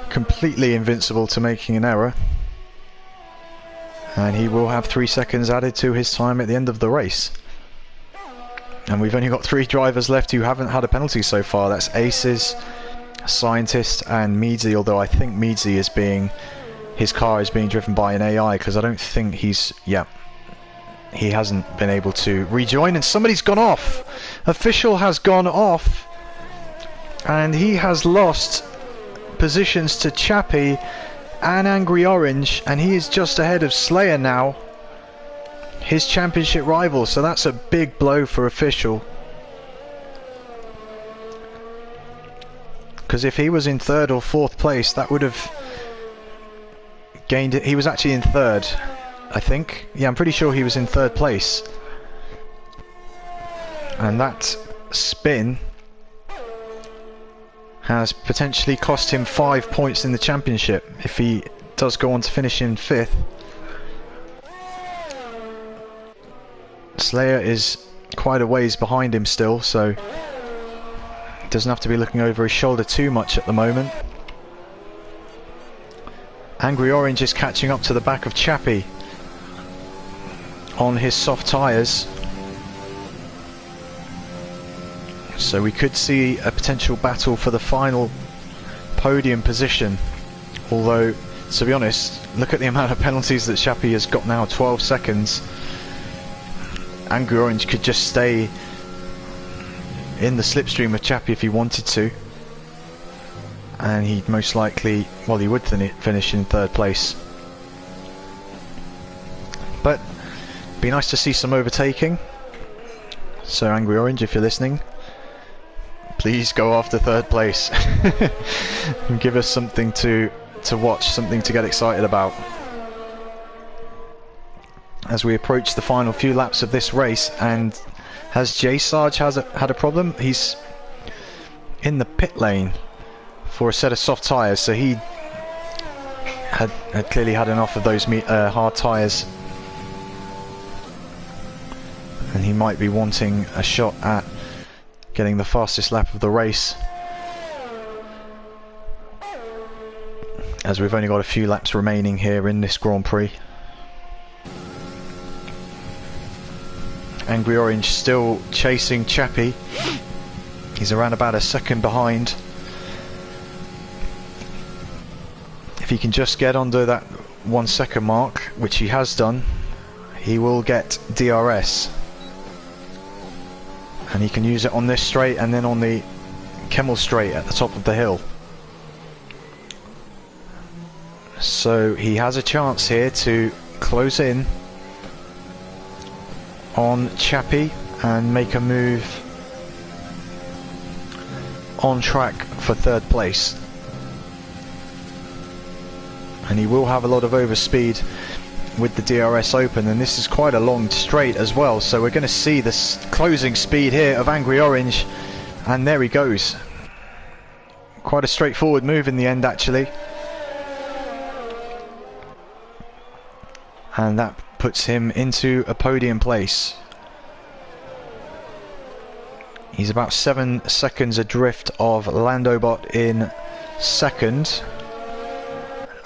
completely invincible to making an error, and he will have 3 seconds added to his time at the end of the race. And we've only got 3 drivers left who haven't had a penalty so far. That's Aces, Scientist and Meadsy, although I think Meadsy is his car is being driven by an AI, because I don't think he hasn't been able to rejoin, and somebody's gone off. Official has gone off, and he has lost positions to Chappie and Angry Orange, and he is just ahead of Slayer now, his championship rival. So that's a big blow for Official, because if he was in 3rd or 4th place, that would have gained it. He was actually in 3rd, I think. Yeah, I'm pretty sure he was in 3rd place, and that spin has potentially cost him 5 points in the championship if he does go on to finish in 5th. Slayer is quite a ways behind him still, so doesn't have to be looking over his shoulder too much at the moment. Angry Orange is catching up to the back of Chappie on his soft tyres, so we could see a potential battle for the final podium position. Although, to be honest, look at the amount of penalties that Chappie has got now, 12 seconds. Angry Orange could just stay in the slipstream of Chappie if he wanted to, and he'd most likely, well, he would finish in 3rd place. But be nice to see some overtaking. So Angry Orange, if you're listening, please go after 3rd place and give us something to watch, something to get excited about as we approach the final few laps of this race. And has J Sarge had a problem? He's in the pit lane for a set of soft tyres, so he had clearly had enough of those hard tyres, and he might be wanting a shot at getting the fastest lap of the race, as we've only got a few laps remaining here in this Grand Prix. Angry Orange still chasing Chappie. He's around about a second behind. If he can just get under that 1 second mark, which he has done, he will get DRS, and he can use it on this straight and then on the Kemmel straight at the top of the hill. So he has a chance here to close in on Chappie and make a move on track for third place. And he will have a lot of overspeed with the DRS open, and this is quite a long straight as well, so we're going to see this closing speed here of Angry Orange, and there he goes. Quite a straightforward move in the end, actually. And that puts him into a podium place. He's about 7 seconds adrift of Landobot in second,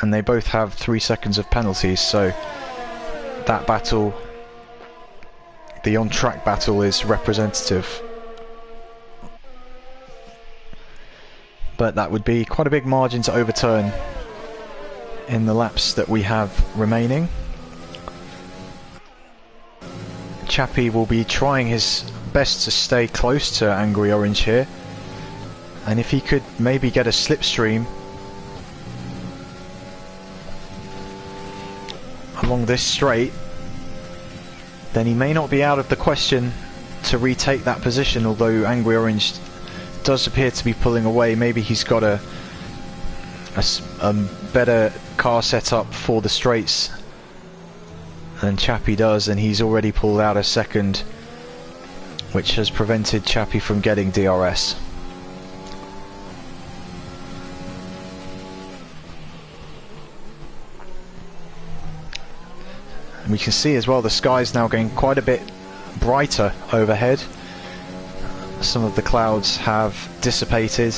and they both have 3 seconds of penalties, so that battle, the on-track battle, is representative. But that would be quite a big margin to overturn in the laps that we have remaining. Chappie will be trying his best to stay close to Angry Orange here, and if he could maybe get a slipstream along this straight, then he may not be out of the question to retake that position, although Angry Orange does appear to be pulling away. Maybe he's got a better car setup for the straights than Chappie does, and he's already pulled out a second, which has prevented Chappie from getting DRS. And we can see as well the sky's now getting quite a bit brighter overhead. Some of the clouds have dissipated,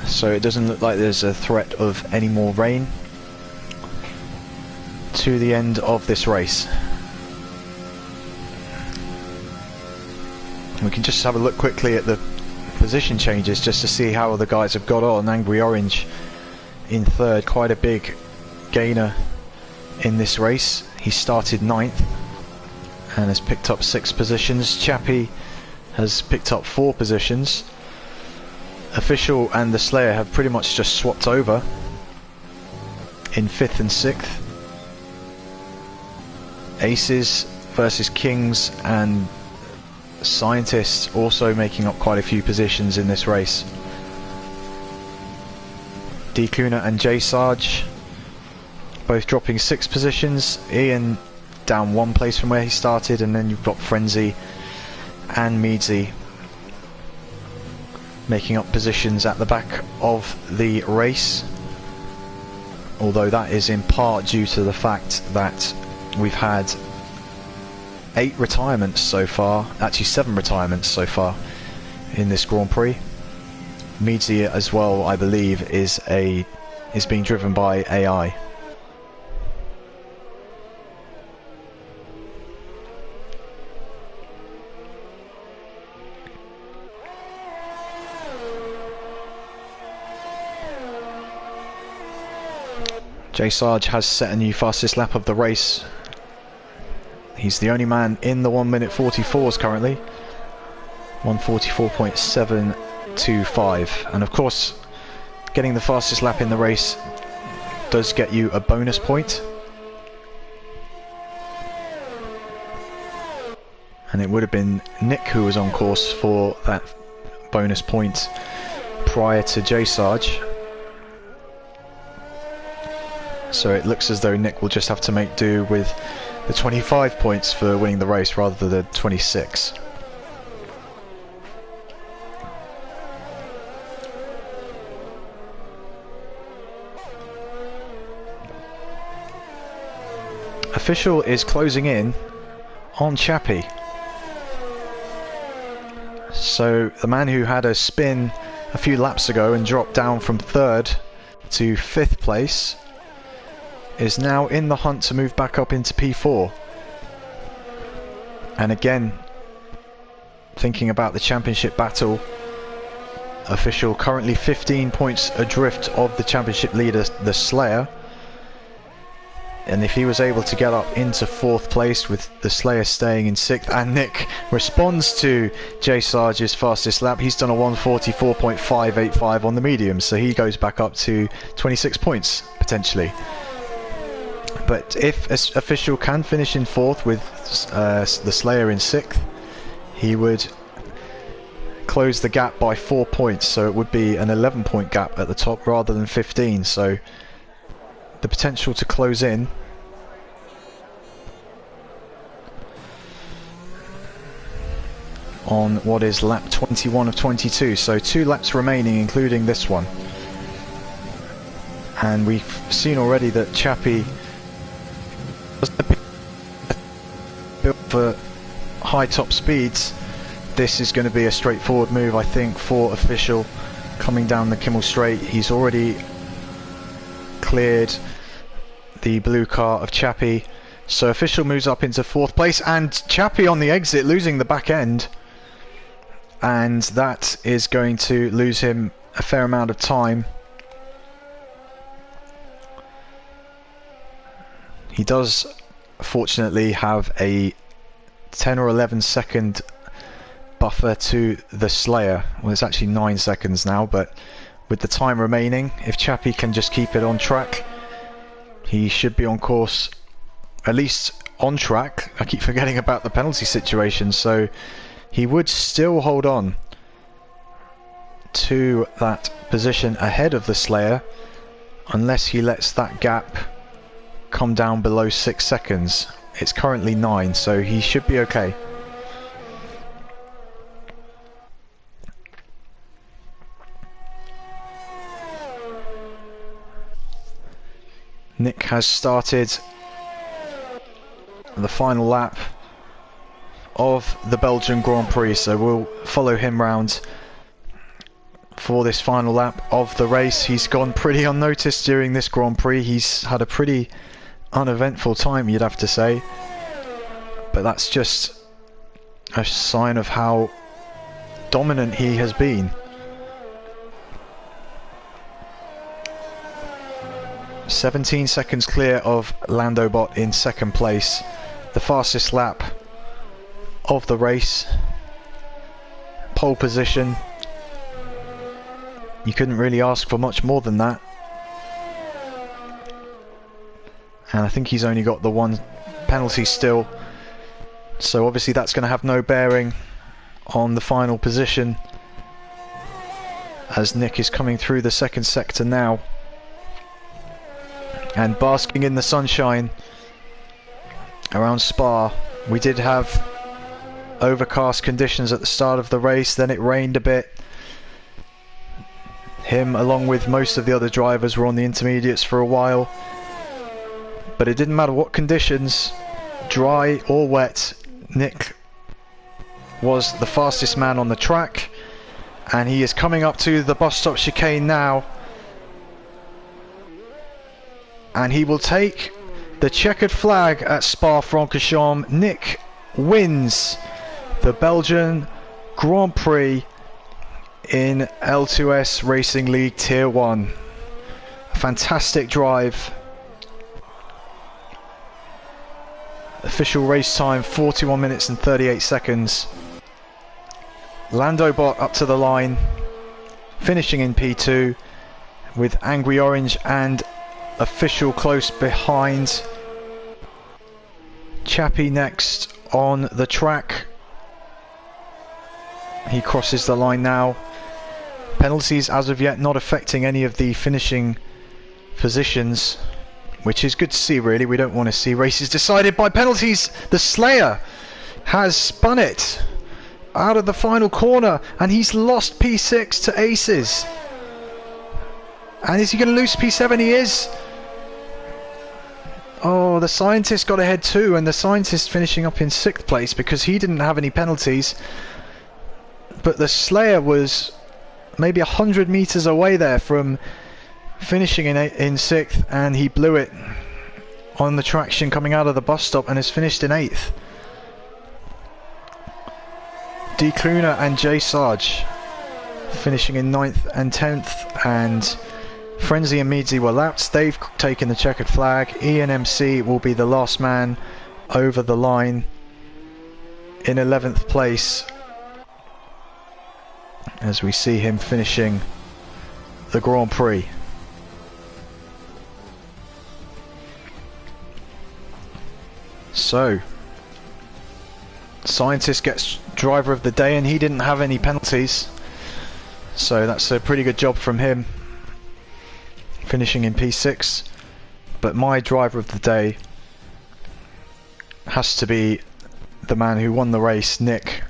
so it doesn't look like there's a threat of any more rain to the end of this race. We can just have a look quickly at the position changes just to see how the guys have got on. Angry Orange in third, quite a big gainer in this race. He started 9th and has picked up 6 positions. Chappie has picked up 4 positions. Official and the Slayer have pretty much just swapped over in 5th and 6th. Aces versus Kings and Scientists also making up quite a few positions in this race. D-Kuna and J-Sarge both dropping 6 positions. Ian down 1 place from where he started, and then you've got Frenzy and Meadsy making up positions at the back of the race, although that is in part due to the fact that we've had 8 retirements so far, actually 7 retirements so far in this Grand Prix. Meadsy as well, I believe, is being driven by AI. J Sarge has set a new fastest lap of the race. He's the only man in the 1 minute 44s currently. 144.725. And of course, getting the fastest lap in the race does get you a bonus point. And it would have been Nick who was on course for that bonus point prior to J Sarge. So it looks as though Nick will just have to make do with the 25 points for winning the race rather than 26. Official is closing in on Chappie. So the man who had a spin a few laps ago and dropped down from 3rd to 5th place is now in the hunt to move back up into P4. And again, thinking about the championship battle, Official currently 15 points adrift of the championship leader, the Slayer. And if he was able to get up into 4th place with the Slayer staying in 6th, and Nick responds to Jay Sarge's fastest lap, he's done a 1:44.585 on the medium, so he goes back up to 26 points potentially. But if an official can finish in 4th with the Slayer in 6th, he would close the gap by 4 points, so it would be an 11-point gap at the top rather than 15. So the potential to close in on what is lap 21 of 22, so 2 laps remaining including this one. And we've seen already that Chappie built for high top speeds. This is going to be a straightforward move, I think, for official coming down the Kimmel Straight. He's already cleared the blue car of Chappie, so official moves up into 4th place, and Chappie on the exit losing the back end, and that is going to lose him a fair amount of time. He does fortunately have a 10 or 11 second buffer to the Slayer. Well, it's actually 9 seconds now, but with the time remaining, if Chappie can just keep it on track, he should be on course, at least on track. I keep forgetting about the penalty situation, so he would still hold on to that position ahead of the Slayer unless he lets that gap come down below 6 seconds. It's currently 9, so he should be okay. Nick has started the final lap of the Belgian Grand Prix, so we'll follow him round for this final lap of the race. He's gone pretty unnoticed during this Grand Prix. He's had a pretty uneventful time, you'd have to say, but that's just a sign of how dominant he has been. 17 seconds clear of Lando Bot in 2nd place, the fastest lap of the race, pole position. You couldn't really ask for much more than that, and I think he's only got the 1 penalty still, so obviously that's going to have no bearing on the final position, as Nick is coming through the 2nd sector now and basking in the sunshine around Spa. We did have overcast conditions at the start of the race, then it rained a bit. Him, along with most of the other drivers, were on the intermediates for a while, but it didn't matter what conditions, dry or wet, Nick was the fastest man on the track, and he is coming up to the bus stop chicane now, and he will take the checkered flag at Spa-Francorchamps. Nick wins the Belgian Grand Prix in L2S Racing League Tier 1. A fantastic drive. Official race time 41 minutes and 38 seconds. Lando Bot up to the line, finishing in P2 with Angry Orange and official close behind. Chappie next on the track. He crosses the line now. Penalties as of yet not affecting any of the finishing positions, which is good to see really. We don't want to see races decided by penalties. The Slayer has spun it out of the final corner and he's lost P6 to Aces. And is he going to lose P7? He is. Oh, the Scientist got ahead too, and the Scientist finishing up in 6th place because he didn't have any penalties. But the Slayer was maybe 100 meters away there from finishing in 6th, and he blew it on the traction coming out of the bus stop and has finished in 8th. D. Cluner and Jay Sarge finishing in 9th and 10th, and Frenzy and Meadsy were lapped. They've taken the checkered flag. ENMC will be the last man over the line in 11th place, as we see him finishing the Grand Prix. So, Scientist gets driver of the day, and he didn't have any penalties, so that's a pretty good job from him, finishing in P6. But my driver of the day has to be the man who won the race, Nick.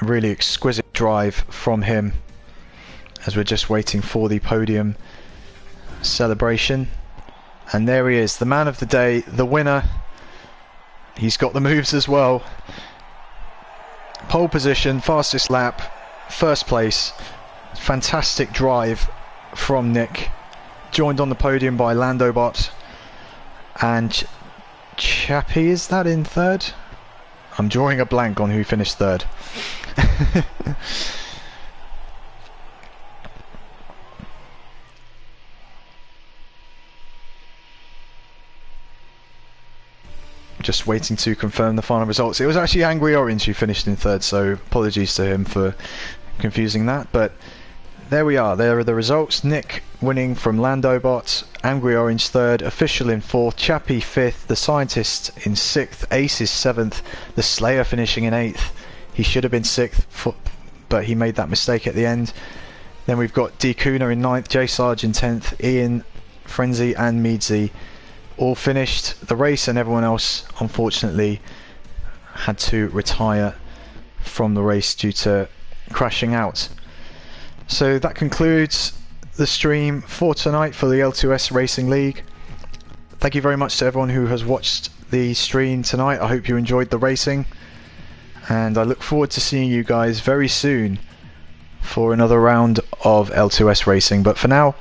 A really exquisite drive from him, as we're just waiting for the podium celebration. And there he is, the man of the day, the winner. He's got the moves as well. Pole position, fastest lap, first place. Fantastic drive from Nick. Joined on the podium by Landobot and Chappie, is that in third? I'm drawing a blank on who finished third. Just waiting to confirm the final results. It was actually Angry Orange who finished in third, so apologies to him for confusing that. But there we are, there are the results. Nick winning from Landobot, Angry Orange third, Official in fourth, Chappie fifth, the Scientist in sixth, Ace is seventh, the Slayer finishing in eighth. He should have been sixth, but he made that mistake at the end. Then we've got D Kuna in ninth, J Sarge in 10th, Ian, Frenzy and Meadsy all finished the race, and everyone else unfortunately had to retire from the race due to crashing out. So that concludes the stream for tonight for the L2S Racing League. Thank you very much to everyone who has watched the stream tonight. I hope you enjoyed the racing, and I look forward to seeing you guys very soon for another round of L2S racing. But for now,